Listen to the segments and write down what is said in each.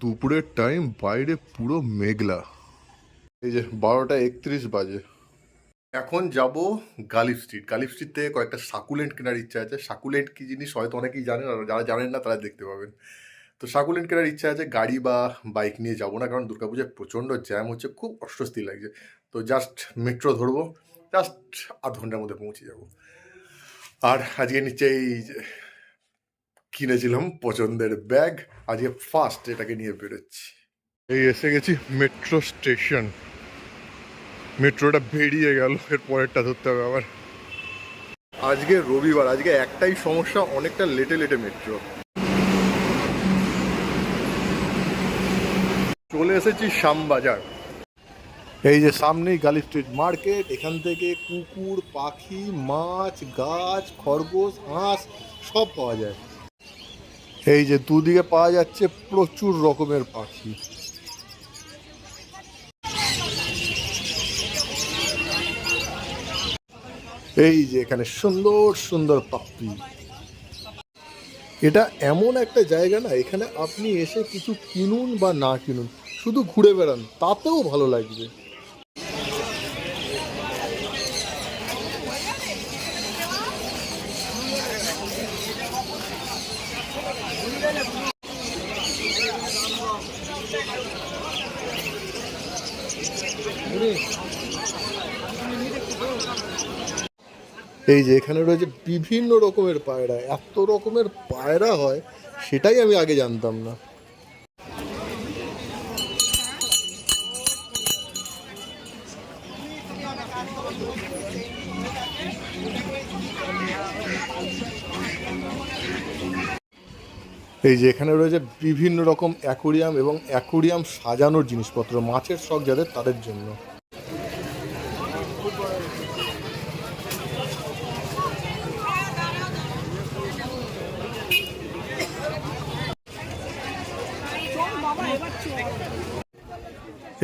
দুপুরের টাইম, বাইরে পুরো মেঘলা। এই যে 12টা 31 বাজে। এখন যাব গালিফ স্ট্রিট। গালিফ স্ট্রিট থেকে কয়েকটা সাকুলেন্ট কেনার ইচ্ছা আছে। সাকুলেন্ট কি জিনিস হয়তো অনেকেই জানেন, আর যারা জানেন না তারা দেখতে পাবেন। তো সাকুলেন্ট কেনার ইচ্ছা আছে। গাড়ি বা বাইক নিয়ে যাবো না, কারণ দুর্গাপূজায় প্রচণ্ড জ্যাম হচ্ছে, খুব অস্বস্তি লাগছে। তো জাস্ট মেট্রো ধরবো, জাস্ট আধ ঘন্টার মধ্যে পৌঁছে যাব। আর আজকে নিচে এই যে কিনেছিলাম পছন্দের ব্যাগ, আজকে ফার্স্ট এটাকে নিয়ে বেরোচ্ছি। এই এসে গেছি মেট্রো স্টেশন। মেট্রোটা বেরিয়ে গেল, এর পরেরটা ধরতে হবে আবার। আজকে রবিবার, আজকে একটাই সমস্যা, অনেকটা লেটে লেটে মেট্রো। চলে এসেছি শ্যামবাজার। এই যে সামনেই গালি স্ট্রিট মার্কেট। এখান থেকে কুকুর, পাখি, মাছ, গাছ, খরগোশ, হাঁস সব পাওয়া যায়। এই যে দুদিকে পাওয়া যাচ্ছে প্রচুর রকমের পাখি। এই যে এখানে সুন্দর সুন্দর পাখি। এটা এমন একটা জায়গা না, এখানে আপনি এসে কিছু কিনুন বা না কিনুন, শুধু ঘুরে বেড়ান, তাতেও ভালো লাগবে। এই যে এখানে রয়েছে বিভিন্ন রকমের পায়রা। এত রকমের পায়রা হয় সেটাই আমি আগে জানতাম না। এই যে এখানে রয়েছে বিভিন্ন রকম অ্যাকোরিয়াম এবং অ্যাকোরিয়াম সাজানোর জিনিসপত্র, মাছের শখ যাদের তাদের জন্য।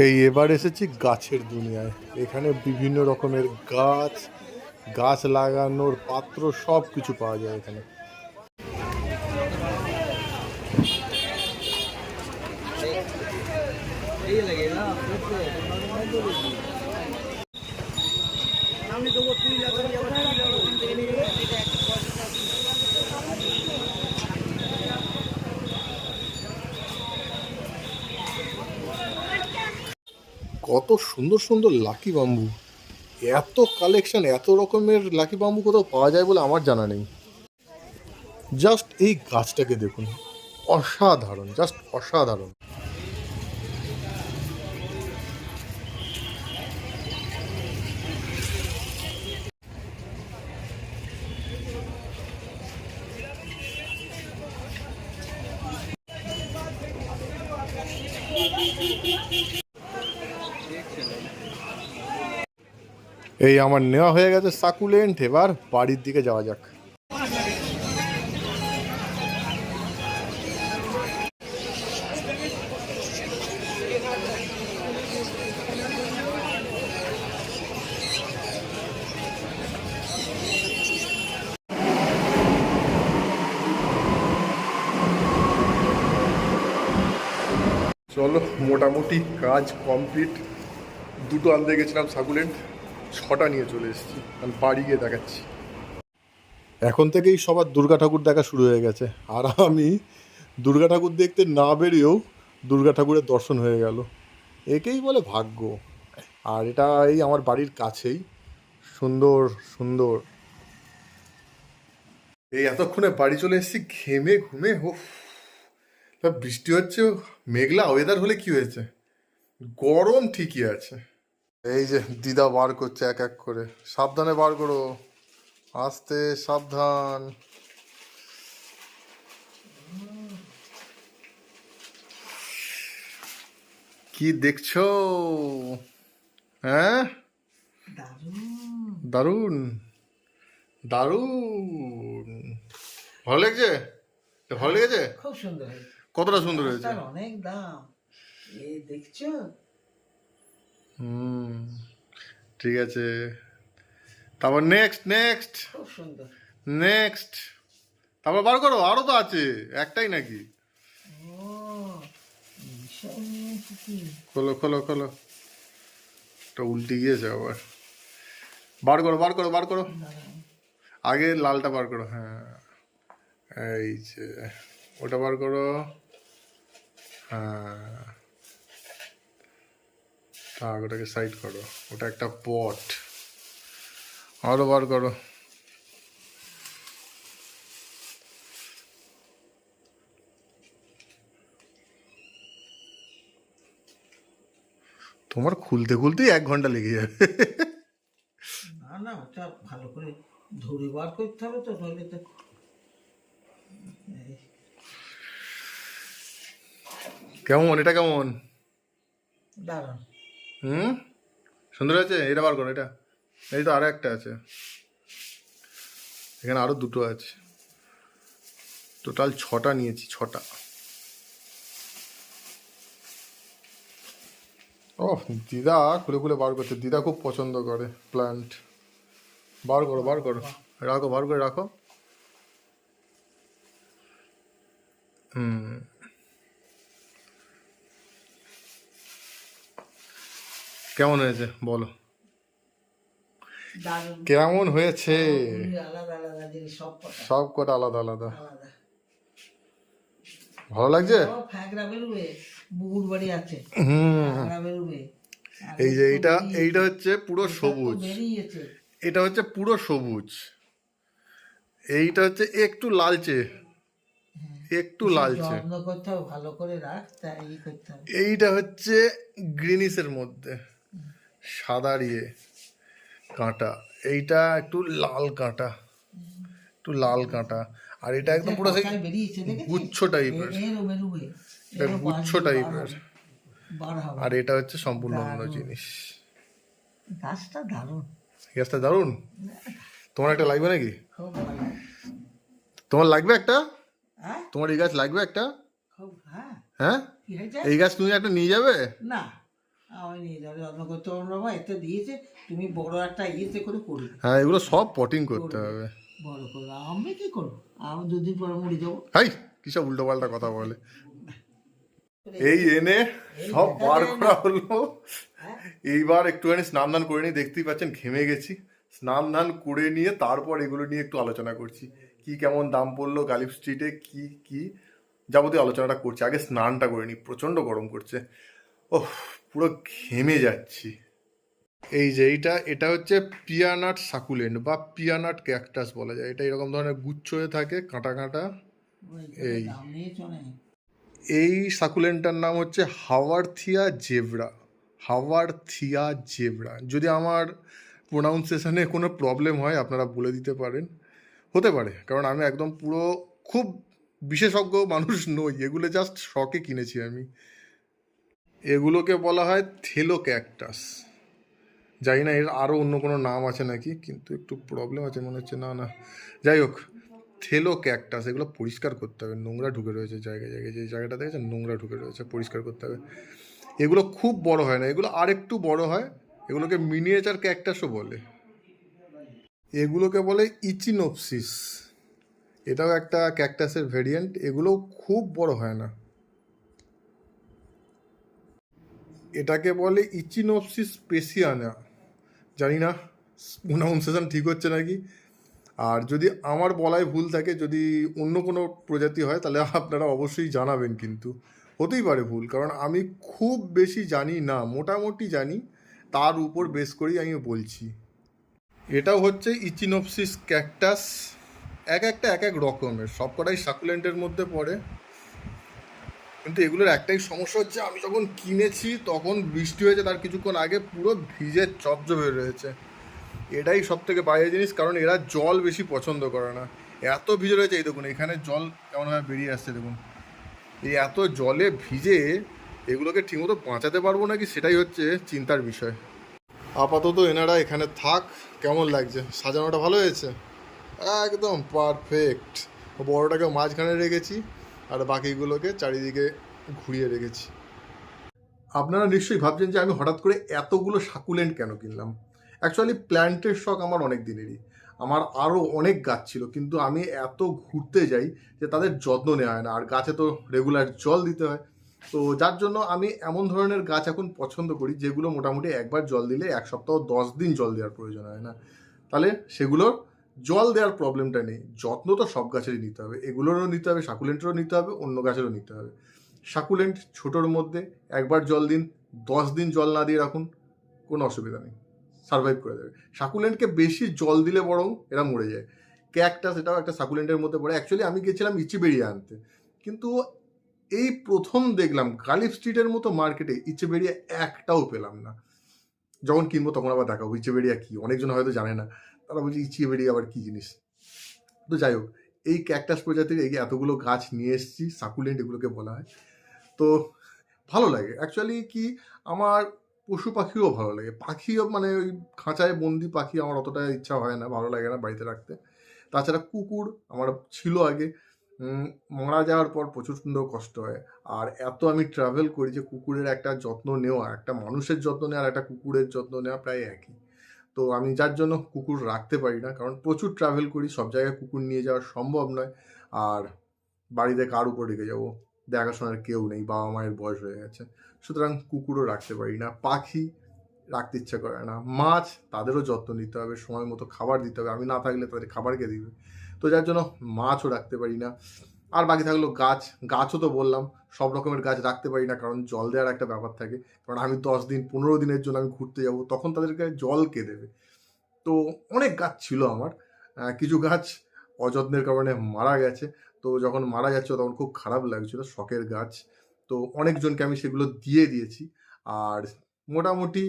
এই এবার এসেছি গাছের দুনিয়ায়। এখানে বিভিন্ন রকমের গাছ, গাছ লাগানোর পাত্র, সব কিছু পাওয়া যায় এখানে। কত সুন্দর সুন্দর লাকি বাম্বু। এত কালেকশন, এত রকমের লাকি বাম্বু কোথাও পাওয়া যায় বলে আমার জানা নেই। জাস্ট এই গাছটাকে দেখুন, অসাধারণ, জাস্ট অসাধারণ। এই আমার নেওয়া হয়ে গেছে সাকুলেন্ট, এবার বাড়ির দিকে যাওয়া যাক। চলো, মোটামুটি কাজ কমপ্লিট। দুটো আনতে গেছিলাম সাকুলেন্ট, 6টা নিয়ে চলে এসেছি। আমি বাড়ি গিয়ে দেখাচ্ছি। এখন থেকেই সবার দুর্গা ঠাকুর দেখা শুরু হয়ে গেছে, আর আমি দুর্গা ঠাকুর দেখতে না বেরিয়েও দুর্গা ঠাকুরের দর্শন হয়ে গেল। একেই বলে ভাগ্য। আর এটা এই আমার বাড়ির কাছেই। সুন্দর সুন্দর। এই এতক্ষণে বাড়ি চলে এসেছি ঘেমে ঘুমে। হোফ, বৃষ্টি হচ্ছে, মেঘলা ওয়েদার হলে কি হয়েছে, গরম ঠিকই আছে। এই যে দিদা বার করছে এক এক করে। সাবধানে বার করো, আস্তে, সাবধান। কি দেখছো? হ্যাঁ, দারুণ দারুণ। ভালো লাগছে? ভালো লেগেছে? খুব সুন্দর হয়েছে। কতটা সুন্দর হয়েছে? অনেক দাম, এই দেখছো? হুম, ঠিক আছে। তারপর নেক্সট নেক্সট খুব সুন্দর। নেক্সট। তারপর বার করো, আরো তো আছে, একটাই নাকি? ও সব নিয়ে কি খোলো খোলো খোলো, এটা উল্টে গিয়েছে আবার। বার করো বার করো বার করো, দাঁড়াও। আগে লালটা বার করো। হ্যাঁ, এই যে ওটা বার করো। হ্যাঁ, থাক, ওটাকে সাইড করো, ওটা একটা পট। আরো বার করো। তোমার খুলতে খুলতেই 1 ঘন্টা লেগে যাবে। না না, ওটা ভালো করে ধরে বার করতে হবে তো, নইলে তো এই, কেমন এটা কেমন? দাঁড়ান। হুম, সুন্দর আছে। এটা বার করো, এটা। এই তো আরো একটা আছে, এখানে আরো দুটো আছে। টোটাল 6টা নিয়েছি, 6টা। ও, দিদা খুলে খুলে বার করছে, দিদা খুব পছন্দ করে প্ল্যান্ট। বার করো বার করো, রাখো, বার করে রাখো। হুম, কেমন হয়েছে বলো, দারুণ। কেমন হয়েছে? সবগুলি আলাদা আলাদা জিনিস, সব কটা সব কটা আলাদা আলাদা। আলাদা। ভালো লাগছে? সব ফ্যাকরা বেরোবে, বুগুর বাড়ি আছে, হুম, ফ্যাকরা বেরোবে। আর এই যে তো এইটা, বেরিয়েছে। এইটা হচ্ছে পুরো এটা তো সবুজ, বেরিয়েছে। এটা হচ্ছে পুরো সবুজ, এইটা হচ্ছে একটু লালচে, একটু সে লালচে। যত্ন করতে হবে, ভালো করে রাখ, তা ই করতে হবে। এইটা হচ্ছে গ্রিনিসের মধ্যে সাদা ইয়ে কাঁটা, এইটা একটু লাল কাঁটা, একটু লাল কাঁটা। আর এটা একদম পুরো সেই কোথায় বেরিয়েছে দেখেছিস? গুচ্ছ টাইপের, এরও বেরোবে, এটা এরও গুচ্ছ বার টাইপের। হবে, বার হবে। আর এটা হচ্ছে সম্পূর্ণ অন্য দারুণ। জিনিস। গাছটা দারুণ, গ্যাসটা দারুণ। তোমার একটা লাগবে নাকি? খুব ভালো। তোমার লাগবে একটা? হ্যাঁ, তোমার এই গাছ লাগবে একটা? খুব, হ্যাঁ। হ্যাঁ, কি হয়েছে? এই গাছ তুমি একটা নিয়ে যাবে? না, আমি নিয়ে যাবো, যত্ন করতে পারবো না বাবা, এতে দিয়েছে, তুমি বড় একটা ইয়েতে করে করবে, হ্যাঁ, এগুলো সব পটিং করতে হবে। বড় করবে। আমি কি করবো, আমি 2 দিন পরে মরে যাবো। হাই, কিসব উল্টো পাল্টা কথা বলে। এই এনে সব বার করা হলো। হ্যাঁ, এইবার একটুখানি স্নান ধান করে নিয়ে, দেখতেই পাচ্ছেন ঘেমে গেছি। স্নান ধান করে নিয়ে তারপর এগুলো নিয়ে একটু আলোচনা করছি, কি কেমন দাম পড়লো গালিফ স্ট্রিটে, কি কি যাবতীয় আলোচনাটা করছি। আগে স্নানটা করে নিই, প্রচণ্ড গরম করছে। ওহ, পুরো ঘেমে যাচ্ছি। এই যে এটা হচ্ছে পিয়ানাট সাকুলেন্ট বা পিয়ানাট ক্যাকটাস বলা যায়। এটা এরকম ধরনের গুচ্ছ হয়ে থাকে, কাঁটা কাঁটা। ওইখানে এই দাম নিয়েছো না? এই সাকুলেন্টটার নাম হচ্ছে হাওয়ার্থিয়া জেব্রা। হাওয়ার্থিয়া জেব্রা। যদি আমার প্রোনাউন্সিয়েশনে কোনো প্রবলেম হয় আপনারা বলে দিতে পারেন, হতে পারে, কারণ আমি একদম পুরো খুব বিশেষজ্ঞ মানুষ নই, এগুলো জাস্ট শখে কিনেছি আমি। এগুলোকে বলা হয় থেলো ক্যাকটাস। জানি না এর আরও অন্য কোনো নাম আছে নাকি, কিন্তু একটু প্রবলেম আছে মনে হচ্ছে। না না, যাই হোক, থেলো ক্যাকটাস। এগুলো পরিষ্কার করতে হবে, নোংরা ঢুকে রয়েছে জায়গায় জায়গায়, যে জায়গাটা দেখেছেন নোংরা ঢুকে রয়েছে, পরিষ্কার করতে হবে। এগুলো খুব বড় হয় না, এগুলো আর একটু বড় হয়। এগুলোকে মিনিয়েচার ক্যাকটাসও বলে। এগুলোকে বলে ইচিনোপসিস, এটাও একটা ক্যাকটাসের ভেরিয়েন্ট। এগুলো খুব বড় হয় না। এটাকে বলে ইচিনোপসিস স্পেসিয়ানা। জানি না প্রোনাউন্সিয়েশন ঠিক হচ্ছে নাকি। আর যদি আমার বলায় ভুল থাকে, যদি অন্য কোনো প্রজাতি হয়, তাহলে আপনারা অবশ্যই জানাবেন। কিন্তু হতেই পারে ভুল, কারণ আমি খুব বেশি জানি না, মোটামুটি জানি, তার উপর বেস করেই আমি বলছি। এটাও হচ্ছে ইচিনোপসিস ক্যাকটাস। এক একটা এক এক রকমের, সবকটাই সাকুলেন্টের মধ্যে পড়ে। কিন্তু এগুলোর একটাই সমস্যা হচ্ছে, আমি যখন কিনেছি তখন বৃষ্টি হয়েছে, তার কিছুক্ষণ আগে পুরো ভিজে চপজপ হয়ে রয়েছে। এটাই সব থেকে বাজে জিনিস, কারণ এরা জল বেশি পছন্দ করে না। এত ভিজে রয়েছে, এই দেখুন এখানে জল কেমনভাবে বেরিয়ে আসছে দেখুন। এই এত জলে ভিজে এগুলোকে ঠিকমতো বাঁচাতে পারবো নাকি, সেটাই হচ্ছে চিন্তার বিষয়। আপাতত এনারা এখানে থাক। কেমন লাগছে সাজানোটা? ভালো হয়েছে, একদম পারফেক্ট। বড়টাকে মাঝখানে রেখেছি আর বাকিগুলোকে চারিদিকে ঘুরিয়ে রেখেছি। আপনারা নিশ্চয়ই ভাবছেন যে আমি হঠাৎ করে এতগুলো সাকুলেন্ট কেন কিনলাম। অ্যাকচুয়ালি প্ল্যান্টের শখ আমার অনেক দিনেরই। আমার আরও অনেক গাছ ছিল, কিন্তু আমি এত ঘুরতে যাই যে তাদের যত্ন নেওয়া হয় না। আর গাছে তো রেগুলার জল দিতে হয়, তো যার জন্য আমি এমন ধরনের গাছ এখন পছন্দ করি যেগুলো মোটামুটি একবার জল দিলে 1 সপ্তাহ 10 দিন জল দেওয়ার প্রয়োজন হয় না। তাহলে সেগুলোর জল দেওয়ার প্রবলেমটা নেই। যত্ন তো সব গাছেরই নিতে হবে, এগুলোরও নিতে হবে, সাকুলেন্টেরও নিতে হবে, অন্য গাছেরও নিতে হবে। সাকুলেন্ট ছোটোর মধ্যে একবার জল দিন, 10 দিন জল না দিয়ে রাখুন, কোনো অসুবিধা নেই, সারভাইভ করে দেবে। সাকুলেন্টকে বেশি জল দিলে বরং এরা মরে যায়। ক্যাকটাস এটাও একটা সাকুলেন্টের মধ্যে পড়ে। অ্যাকচুয়ালি আমি গেছিলাম ইচিবেরিয়া আনতে, কিন্তু এই প্রথম দেখলাম গালিফ স্ট্রিটের মতো মার্কেটে ইচেবেরিয়া একটাও পেলাম না। যখন কিনবো তখন আবার দেখাবো ইচেবেরিয়া কি, অনেকজন হয়তো জানে না, তারা বলছে ইচেবেরিয়া আবার কি জিনিস। তো যাই হোক, এই ক্যাকটাস প্রজাতির এই এতগুলো গাছ নিয়ে এসেছি, সাকুলেন্ট এগুলোকে বলা হয়। তো ভালো লাগে অ্যাকচুয়ালি কি, আমার পশু পাখিও ভালো লাগে। পাখিও মানে ওই খাঁচায় বন্দি পাখি আমার অতটা ইচ্ছা হয় না, ভালো লাগে না বাড়িতে রাখতে। তাছাড়া কুকুর আমার ছিল আগে, মারা যাওয়ার পর প্রচণ্ড কষ্ট হয়। আর এত আমি ট্রাভেল করি যে কুকুরের একটা যত্ন নেওয়া, একটা মানুষের যত্ন নেওয়া আর একটা কুকুরের যত্ন নেওয়া প্রায় একই। তো আমি যার জন্য কুকুর রাখতে পারি না, কারণ প্রচুর ট্রাভেল করি, সব জায়গায় কুকুর নিয়ে যাওয়া সম্ভব নয়। আর বাড়িতে কার উপর রেখে যাবো, দেখাশোনার কেউ নেই, বাবা মায়ের বয়স হয়ে গেছে, সুতরাং কুকুরও রাখতে পারি না। পাখি রাখতে ইচ্ছা করে না। মাছ তাদেরও যত্ন নিতে হবে, সময় মতো খাবার দিতে হবে, আমি না থাকলে তাদের খাবার কে দিবে। তো যার জন্য মাছও রাখতে পারি না। আর বাকি থাকলো গাছ, গাছও তো বললাম সব রকমের গাছ রাখতে পারি না, কারণ জল দেওয়ার একটা ব্যাপার থাকে। কারণ আমি 10 দিন 15 দিনের জন্য আমি ঘুরতে যাব, তখন তাদেরকে জল কে দেবে। তো অনেক গাছ ছিল আমার, কিছু গাছ অযত্নের কারণে মারা গেছে। তো যখন মারা যাচ্ছিল তখন খুব খারাপ লাগছিল, শখের গাছ। তো অনেকজনকে আমি সেগুলো দিয়ে দিয়েছি। আর মোটামুটি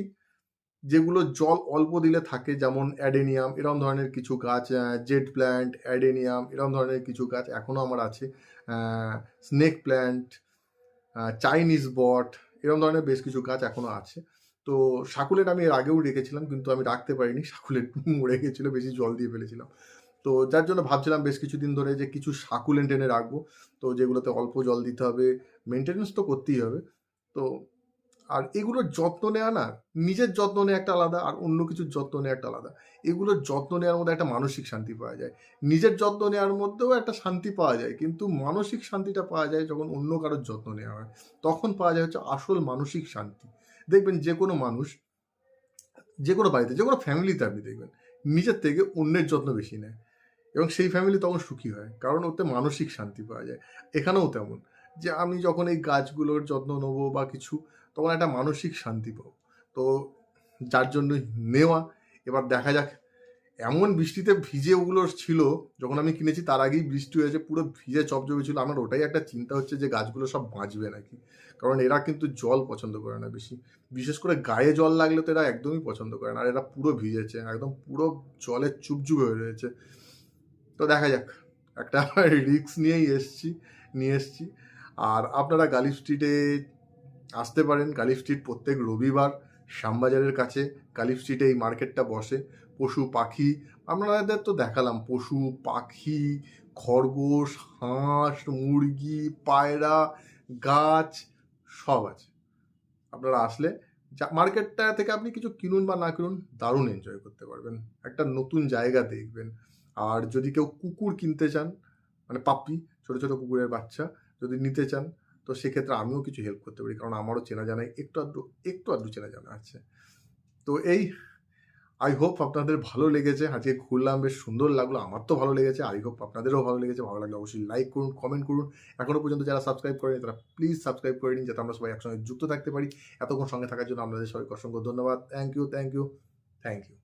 যেগুলো জল অল্প দিলে থাকে, যেমন অ্যাডেনিয়াম এরকম ধরনের কিছু গাছ, জেড প্ল্যান্ট, অ্যাডেনিয়াম এরকম ধরনের কিছু গাছ এখনও আমার আছে। স্নেক প্ল্যান্ট, চাইনিজ বট এরকম ধরনের বেশ কিছু গাছ এখনও আছে। তো সাকুলেন্ট আমি এর আগেও রেখেছিলাম, কিন্তু আমি রাখতে পারিনি, সাকুলেন্ট মরে গেছিলো, বেশি জল দিয়ে ফেলেছিলাম। তো যার জন্য ভাবছিলাম বেশ কিছুদিন ধরে যে কিছু সাকুলেন্ট এনে রাখবো, তো যেগুলোতে অল্প জল দিতে হবে, মেনটেনেন্স তো করতেই হবে। তো আর এগুলোর যত্ন নেওয়া না, নিজের যত্ন নেওয়া একটা আলাদা, আর অন্য কিছুর যত্ন নেওয়া একটা আলাদা। এগুলোর যত্ন নেওয়ার মধ্যে একটা মানসিক শান্তি পাওয়া যায়, নিজের যত্ন নেওয়ার মধ্যেও একটা শান্তি পাওয়া যায়, কিন্তু মানসিক শান্তিটা পাওয়া যায় যখন অন্য কারোর যত্ন নেওয়া হয়, তখন পাওয়া যায় হচ্ছে আসল মানসিক শান্তি। দেখবেন যে কোনো মানুষ, যে কোনো বাড়িতে, যে কোনো ফ্যামিলিতে আপনি দেখবেন নিজের থেকে অন্যের যত্ন বেশি নেয়, এবং সেই ফ্যামিলি তখন সুখী হয়, কারণ ওতে মানসিক শান্তি পাওয়া যায়। এখানেও তেমন, যে আমি যখন এই গাছগুলোর যত্ন নেবো বা কিছু, তখন একটা মানসিক শান্তি পাবো। তো যার জন্যই নেওয়া। এবার দেখা যাক, এমন বৃষ্টিতে ভিজে ওগুলো ছিল, যখন আমি কিনেছি তার আগেই বৃষ্টি হয়েছে, পুরো ভিজে চপচপে ছিল। আমার ওটাই একটা চিন্তা হচ্ছে যে গাছগুলো সব বাঁচবে নাকি, কারণ এরা কিন্তু জল পছন্দ করে না বেশি, বিশেষ করে গায়ে জল লাগলে তো এরা একদমই পছন্দ করে না। আর এরা পুরো ভিজেছে, একদম পুরো জলে চুপচুপে হয়ে রয়েছে। তো দেখা যাক, একটা রিস্ক নিয়ে এসছি। আর আপনারা গালিফ স্ট্রিটে আসতে পারেন। গালিফ স্ট্রিট প্রত্যেক রবিবার শ্যামবাজারের কাছে গালিফ স্ট্রিটে এই মার্কেটটা বসে। পশু পাখি আপনাদের তো দেখালাম, পশু পাখি, খরগোশ, হাঁস, মুরগি, পায়রা, গাছ সব আছে। আপনারা আসলে মার্কেটটা থেকে আপনি কিছু কিনুন বা না কিনুন, দারুণ এনজয় করতে পারবেন, একটা নতুন জায়গা দেখবেন। আর যদি কেউ কুকুর কিনতে চান, মানে পাপ্পি, ছোট ছোট কুকুরের বাচ্চা যদি নিতে চান, তো সেক্ষেত্রে আমিও কিছু হেল্প করতে পারি, কারণ আমারও চেনা জানা একটু আধটু চেনা জানা আছে। তো এই, আই হোপ আপনাদের ভালো লেগেছে, আজকে ঘুরলাম, বেশ সুন্দর লাগলো, আমার তো ভালো লেগেছে, আই হোপ আপনাদেরও ভালো লেগেছে। ভালো লাগলে অবশ্যই লাইক করুন, কমেন্ট করুন। এখনও পর্যন্ত যারা সাবস্ক্রাইব করেনি তারা প্লিজ সাবস্ক্রাইব করে নিন, যাতে আমরা সবাই একসঙ্গে যুক্ত থাকতে পারি। এতক্ষণ সঙ্গে থাকার জন্য আপনাদের সবাইকে অসংখ্য ধন্যবাদ। Thank you.